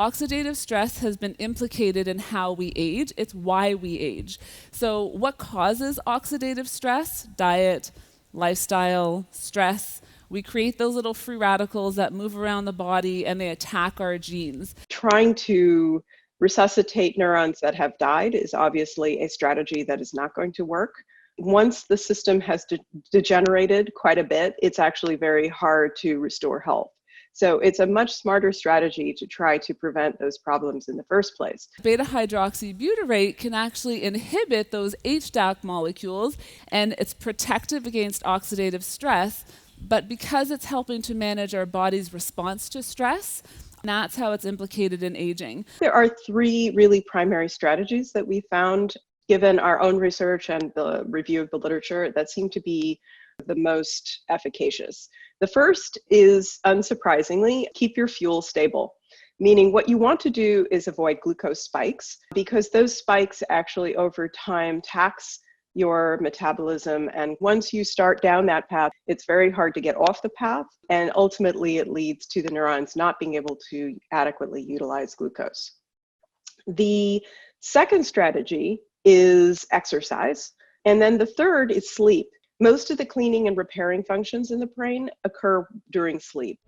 Oxidative stress has been implicated in how we age. It's why we age. So what causes oxidative stress? Diet, lifestyle, stress. We create those little free radicals that move around the body and they attack our genes. Trying to resuscitate neurons that have died is obviously a strategy that is not going to work. Once the system has degenerated quite a bit, it's actually very hard to restore health. So it's a much smarter strategy to try to prevent those problems in the first place. Beta hydroxybutyrate can actually inhibit those HDAC molecules, and it's protective against oxidative stress, but because it's helping to manage our body's response to stress, that's how it's implicated in aging. There are three really primary strategies that we found, given our own research and the review of the literature, that seem to be the most efficacious. The first is, unsurprisingly, keep your fuel stable. Meaning what you want to do is avoid glucose spikes, because those spikes actually over time tax your metabolism. And once you start down that path, it's very hard to get off the path. And ultimately it leads to the neurons not being able to adequately utilize glucose. The second strategy is exercise. And then the third is sleep. Most of the cleaning and repairing functions in the brain occur during sleep.